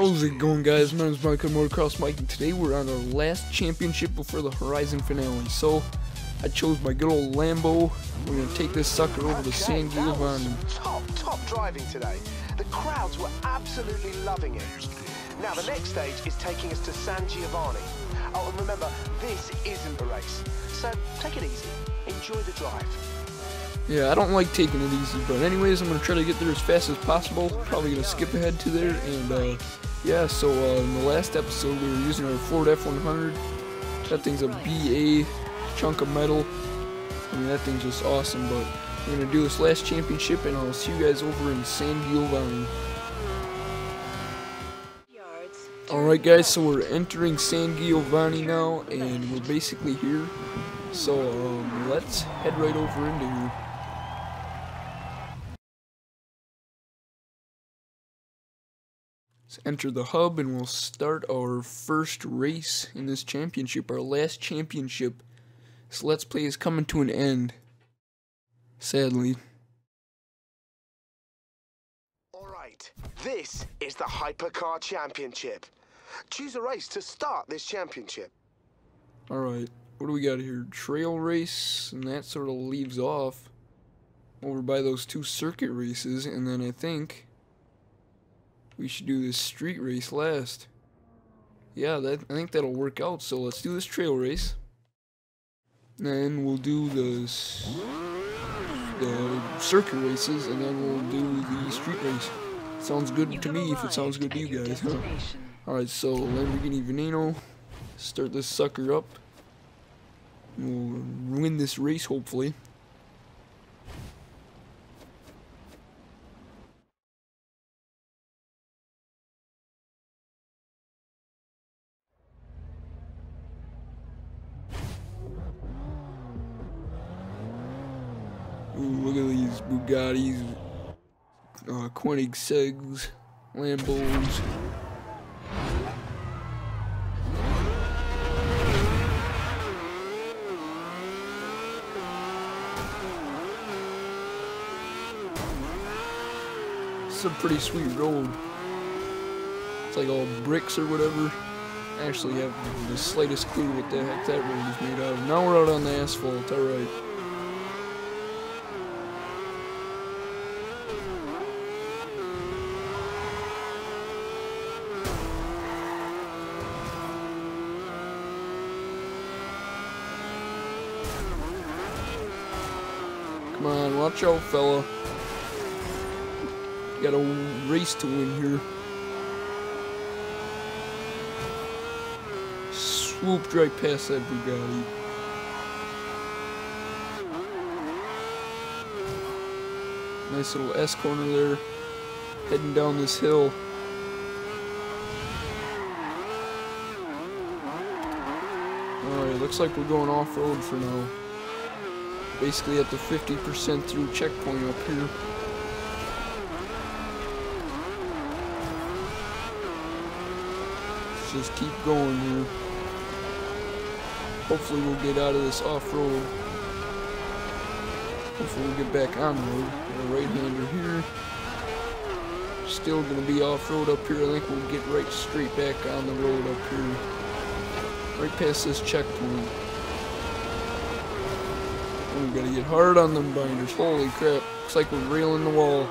How's it going, guys? My name is Mike of MotoXMike, and today we're on our last championship before the Horizon finale. So, I chose my good old Lambo. We're going to take this sucker over to San Giovanni. Top driving today. The crowds were absolutely loving it. Now, the next stage is taking us to San Giovanni. Oh, and remember, this isn't a race. So, take it easy. Enjoy the drive. Yeah, I don't like taking it easy, but anyways, I'm going to try to get there as fast as possible. Probably going to skip ahead to there, and yeah, so in the last episode we were using our Ford F100. That thing's a BA chunk of metal. I mean, that thing's just awesome, but we're going to do this last championship, and I'll see you guys over in San Giovanni. Alright guys, so we're entering San Giovanni now, and we're basically here. So let's head right over into here. Let's enter the hub and we'll start our first race in this championship, our last championship. This Let's Play is coming to an end, sadly. Alright, this is the Hypercar Championship. Choose a race to start this championship. Alright, what do we got here? Trail race, and that sort of leaves off over by those two circuit races, and then I think we should do this street race last. Yeah, I think that'll work out, so let's do this trail race. Then we'll do the circuit races, and then we'll do the street race. Sounds good to me if it sounds good to you guys, huh? Alright, so Lamborghini Veneno, start this sucker up. We'll win this race, hopefully. Ooh, look at these Bugattis, Koenigsegg's, Lambos. It's a pretty sweet road. It's like all bricks or whatever. I actually have the slightest clue what the heck that road is made out of. Now we're out on the asphalt, alright. Come on, watch out, fella. Got a race to win here. Swooped right past that Bugatti. Nice little S corner there. Heading down this hill. Alright, looks like we're going off-road for now. Basically at the 50% through checkpoint up here. Let's just keep going here. Hopefully we'll get out of this off-road. Hopefully we'll get back on road. Got a right-hander here. Still gonna be off-road up here. I think we'll get right straight back on the road up here. Right past this checkpoint. We gotta get hard on them binders. Holy crap. Looks like we're railing the wall.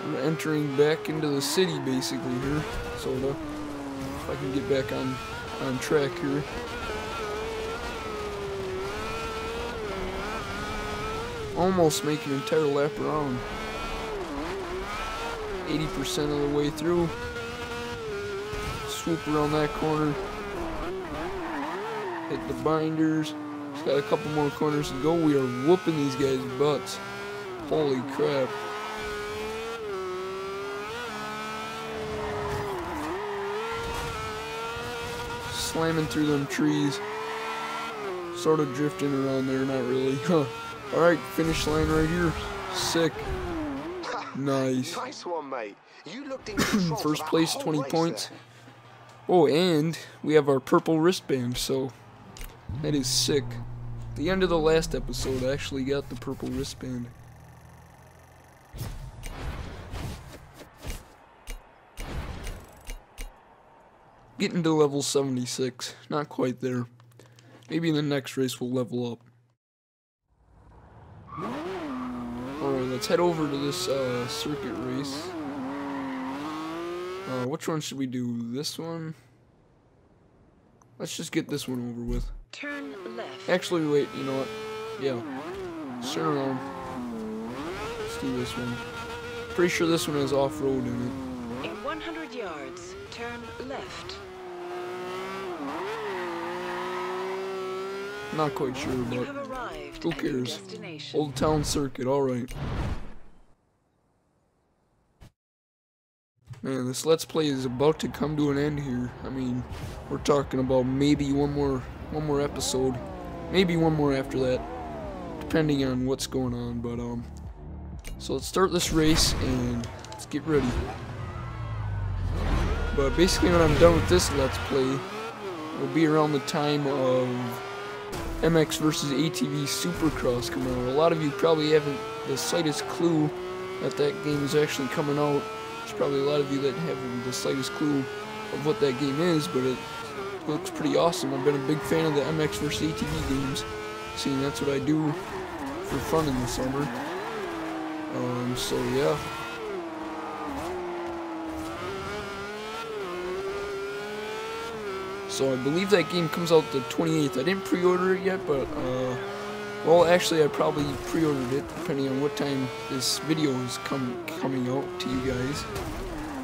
We're entering back into the city basically here. Sorta. If I can get back on track here. Almost make an entire lap around. 80% of the way through. Swoop around that corner. Hit the binders. Got a couple more corners to go. We are whooping these guys' butts. Holy crap. Slamming through them trees. Sort of drifting around there, not really. Huh. Alright, finish line right here. Sick. Nice. Nice one, mate. You looked in control First for place, that 20 whole race points. there. Oh, and we have our purple wristband, so that is sick. At the end of the last episode, I actually got the purple wristband. getting to level 76. Not quite there. Maybe in the next race we'll level up. Alright, let's head over to this circuit race. Which one should we do? This one? Let's just get this one over with. Turn left. Actually, wait, you know what? Yeah. Let's turn around. Let's do this one. Pretty sure this one has off-road in it. In 100 yards, turn left. Not quite sure, You but have arrived who at your cares? destination. Old Town Circuit, alright. Man, this Let's Play is about to come to an end here. I mean, we're talking about maybe one more episode. Maybe one more after that. Depending on what's going on, but so let's start this race and let's get ready. But basically when I'm done with this Let's Play, it'll be around the time of MX vs ATV Supercross coming out. A lot of you probably haven't the slightest clue that that game is actually coming out. There's probably a lot of you that haven't the slightest clue of what that game is, but it looks pretty awesome. I've been a big fan of the MX vs ATV games, seeing that's what I do for fun in the summer. So yeah. So I believe that game comes out the 28th. I didn't pre-order it yet, but well, actually I probably pre-ordered it depending on what time this video is coming out to you guys.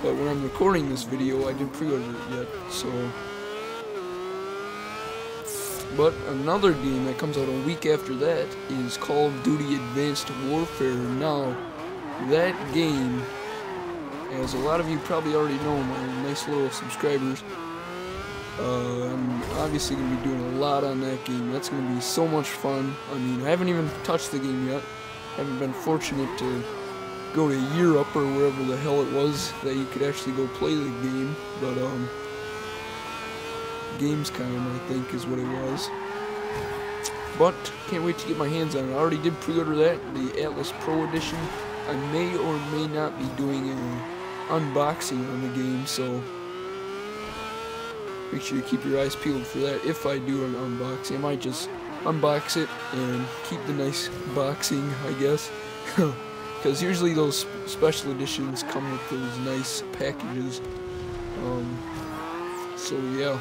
But when I'm recording this video, I didn't pre-order it yet. So, but another game that comes out a week after that is Call of Duty Advanced Warfare. Now, that game, as a lot of you probably already know, my nice little subscribers, I'm obviously going to be doing a lot on that game. That's going to be so much fun. I mean, I haven't even touched the game yet. I haven't been fortunate to go to Europe or wherever the hell it was that you could actually go play the game. But, Gamescom, I think, is what it was. But, can't wait to get my hands on it. I already did pre-order that, the Atlas Pro Edition. I may or may not be doing an unboxing on the game, so make sure you keep your eyes peeled for that. If I do an unboxing, I might just unbox it and keep the nice boxing, I guess. Because usually those special editions come with those nice packages. So yeah.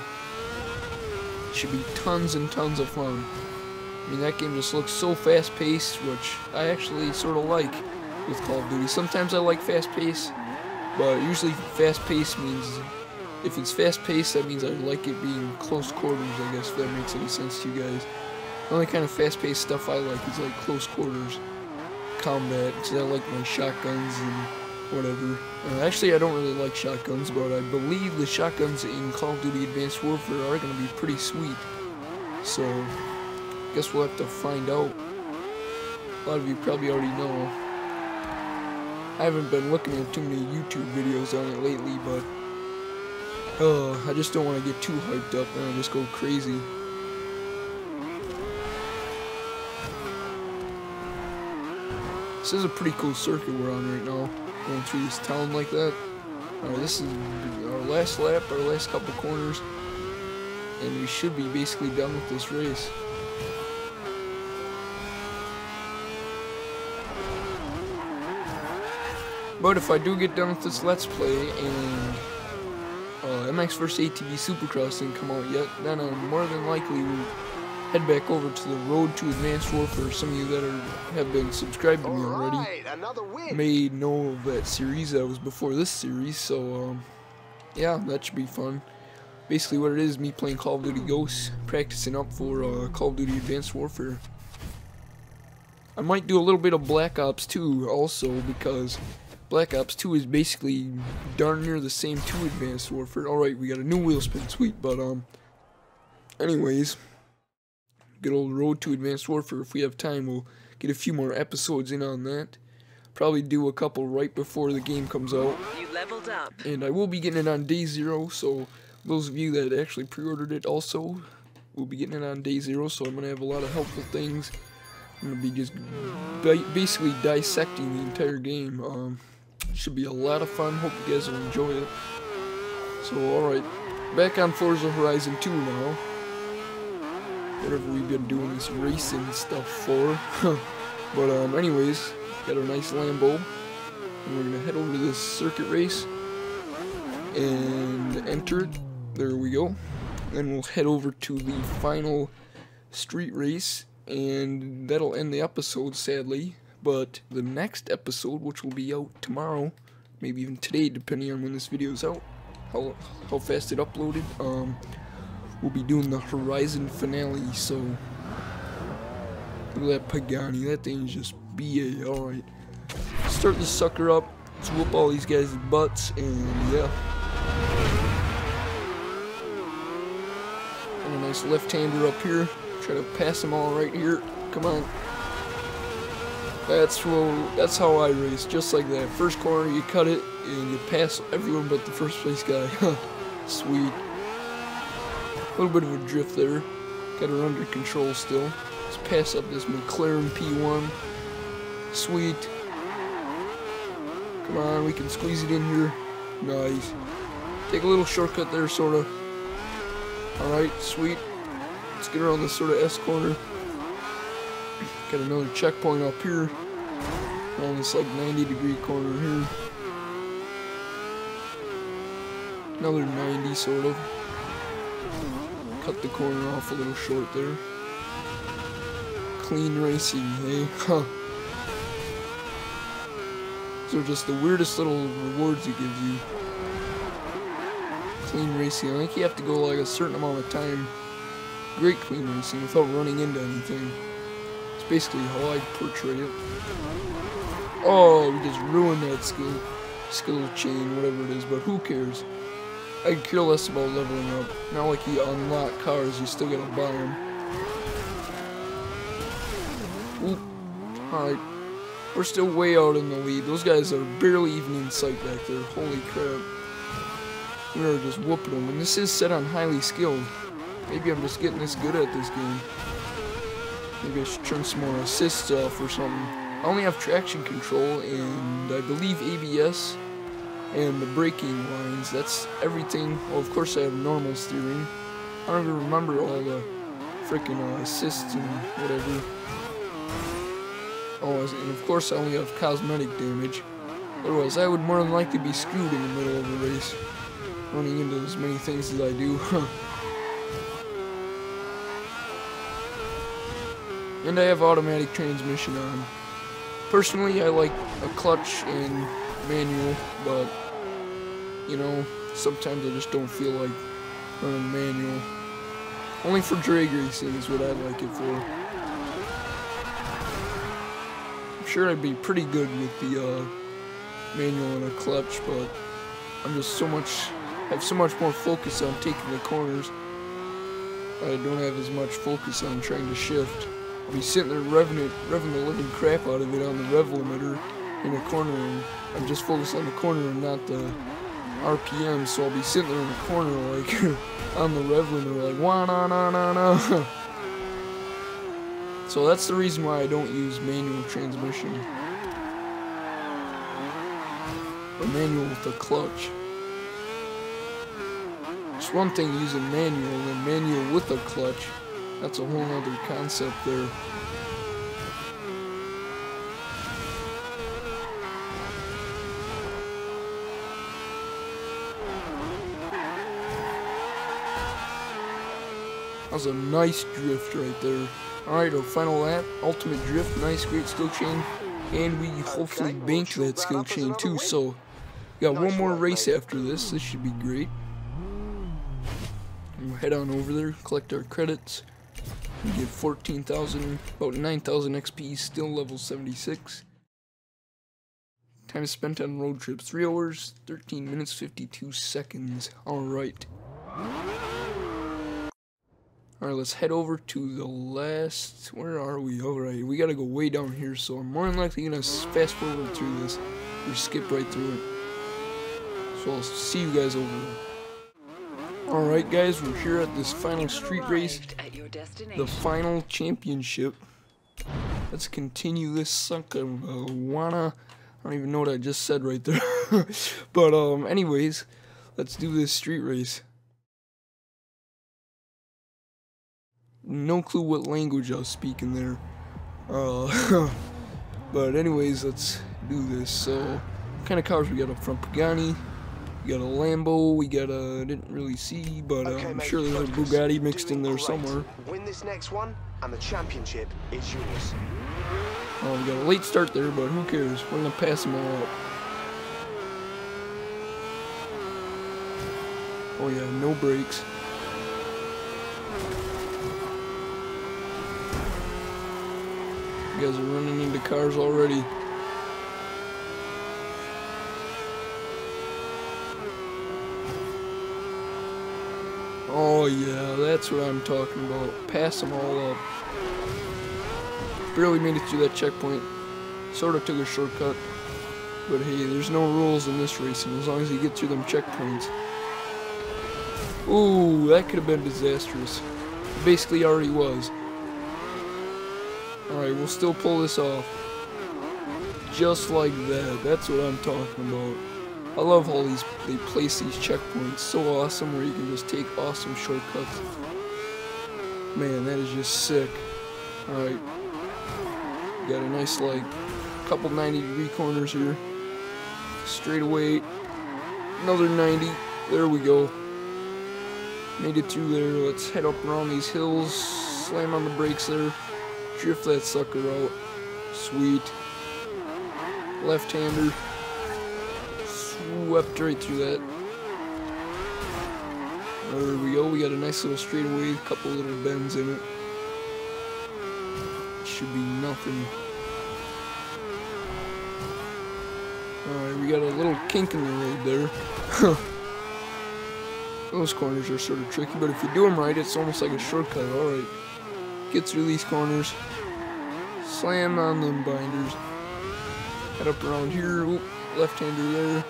Should be tons and tons of fun. I mean, that game just looks so fast-paced, which I actually sort of like with Call of Duty. Sometimes I like fast-paced, but usually fast-paced means, if it's fast-paced, that means I like it being close quarters, I guess, if that makes any sense to you guys. The only kind of fast-paced stuff I like is like close quarters combat, because I like my shotguns and whatever. Actually, I don't really like shotguns, but I believe the shotguns in Call of Duty Advanced Warfare are going to be pretty sweet. So, I guess we'll have to find out. A lot of you probably already know. I haven't been looking at too many YouTube videos on it lately, but I just don't want to get too hyped up and I'll just go crazy. This is a pretty cool circuit we're on right now, going through this town like that. Alright, this is our last lap, our last couple corners, and we should be basically done with this race. But if I do get done with this Let's Play and MX vs ATV Supercross didn't come out yet, then I'm more than likely will head back over to the Road to Advanced Warfare. Some of you that have been subscribed to me already may know of that series. That was before this series, so yeah, that should be fun. Basically what it is, me playing Call of Duty Ghosts, practicing up for Call of Duty Advanced Warfare. I might do a little bit of Black Ops 2 also, because Black Ops 2 is basically darn near the same to Advanced Warfare. Alright, we got a new wheel spin, sweet, but anyways, good old Road to Advanced Warfare. If we have time, we'll get a few more episodes in on that. Probably do a couple right before the game comes out. You leveled up. And I will be getting it on day 0, so those of you that actually pre-ordered it also will be getting it on day 0, so I'm going to have a lot of helpful things. I'm going to be just basically dissecting the entire game. Should be a lot of fun. Hope you guys will enjoy it. So, alright. back on Forza Horizon 2 now. Whatever we've been doing this racing stuff for. But anyways, got a nice Lambo. And we're gonna head over to this circuit race and enter it. There we go. And we'll head over to the final street race, and that'll end the episode, sadly. But the next episode, which will be out tomorrow, maybe even today, depending on when this video is out, how fast it uploaded, we'll be doing the Horizon finale. So look at that Pagani, that thing is just BA. Alright, start this sucker up, let's whoop all these guys' butts, and yeah. And a nice left-hander up here, try to pass them all right here, come on. That's how I race, just like that. First corner, you cut it, and you pass everyone but the first place guy. Sweet. A little bit of a drift there. Got her under control still. Let's pass up this McLaren P1. Sweet. Come on, we can squeeze it in here. Nice. Take a little shortcut there, sorta. Alright, sweet. Let's get around this sort of S corner. Got another checkpoint up here. On this like 90-degree corner here. Another 90 sort of. Cut the corner off a little short there. Clean racing, hey? Huh. These are just the weirdest little rewards it gives you. Clean racing. I think you have to go like a certain amount of time. Great clean racing without running into anything. It's basically how I portray it. Oh, we just ruined that skill chain, whatever it is, but who cares? I could care less about leveling up. Not like you unlock cars, you still gotta buy them. Oop. Alright. We're still way out in the lead. Those guys are barely even in sight back there. Holy crap. We are just whooping them. And this is set on highly skilled. Maybe I'm just getting this good at this game. Maybe I should turn some more assists off or something. I only have traction control and I believe ABS and the braking lines. That's everything. Well, of course I have normal steering. I don't even remember all the freaking assists and whatever. Oh, and of course I only have cosmetic damage. Otherwise I would more than likely be screwed in the middle of a race. Running into as many things as I do. And I have automatic transmission on. Personally, I like a clutch and manual, but, you know, sometimes I just don't feel like running manual. Only for drag racing is what I like it for. I'm sure I'd be pretty good with the manual and a clutch, but I'm just have so much more focus on taking the corners. I don't have as much focus on trying to shift. I'll be sitting there revving the living crap out of it on the rev limiter in a corner, and I'm just focused on the corner and not the RPM, so I'll be sitting there in the corner like on the rev limiter like wah na na na na. So that's the reason why I don't use manual transmission. Or manual with a clutch. It's one thing using manual and manual with a clutch. That's a whole other concept there. That was a nice drift right there. Alright, our final lap. Ultimate drift. Nice, great skill chain. And we hopefully banked that skill chain too. So, we got one more race after this. This should be great. We'll head on over there, collect our credits. We get 14,000, about 9,000 XP, still level 76. Time spent on road trips, 3 hours, 13 minutes, 52 seconds. Alright. Alright, let's head over to the last, where are we? Alright, we gotta go way down here, so I'm more than likely gonna fast forward through this, or skip right through it. So I'll see you guys over there. Alright guys, we're here at this final street race, the final championship. Let's continue this sucker. I don't even know what I just said right there. But anyways, let's do this street race. No clue what language I was speaking there. But anyways, let's do this. So, what kind of cars we got up front? Pagani, we got a Lambo, we got a, didn't really see, but I'm sure there's a Bugatti mixed in there somewhere. Win this next one, and the championship is yours. Oh, we got a late start there, but who cares? We're gonna pass them all up. Oh yeah, no brakes. You guys are running into cars already. Oh yeah, that's what I'm talking about. Pass them all up. Barely made it through that checkpoint. Sort of took a shortcut. But hey, there's no rules in this racing as long as you get through them checkpoints. Ooh, that could have been disastrous. It basically already was. Alright, we'll still pull this off. Just like that. That's what I'm talking about. I love how they place these checkpoints. So awesome where you can just take awesome shortcuts. Man, that is just sick. Alright. Got a nice, like, couple 90-degree corners here. Straight away. Another 90. There we go. Made it through there. Let's head up around these hills. Slam on the brakes there. Drift that sucker out. Sweet. Left-hander. Swept right through that. There we go. We got a nice little straightaway. A couple little bends in it. Should be nothing. Alright, we got a little kink in the road there. Those corners are sort of tricky, but if you do them right, it's almost like a shortcut. Alright. Get through these corners. Slam on them binders. Head up around here. Oop, left-hander there.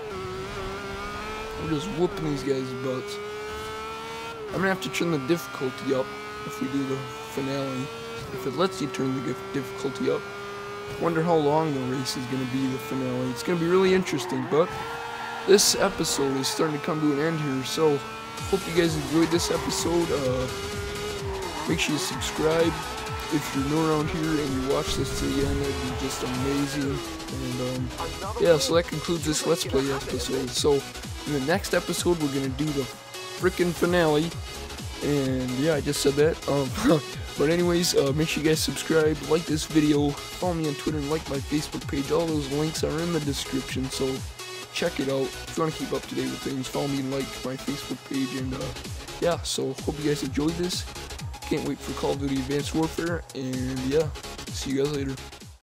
We're just whooping these guys' butts. I'm gonna have to turn the difficulty up if we do the finale. If it lets you turn the difficulty up. Wonder how long the race is gonna be, the finale. It's gonna be really interesting, but this episode is starting to come to an end here, so hope you guys enjoyed this episode. Make sure you subscribe if you're new around here and you watch this to the end. That'd be just amazing. And yeah, so that concludes this Let's Play episode. So in the next episode, we're gonna do the frickin' finale. And yeah, I just said that. But anyways, make sure you guys subscribe, like this video, follow me on Twitter, and like my Facebook page. All those links are in the description, so check it out. If you want to keep up to date with things, follow me and like my Facebook page. And yeah, so hope you guys enjoyed this. Can't wait for Call of Duty Advanced Warfare. And yeah, see you guys later.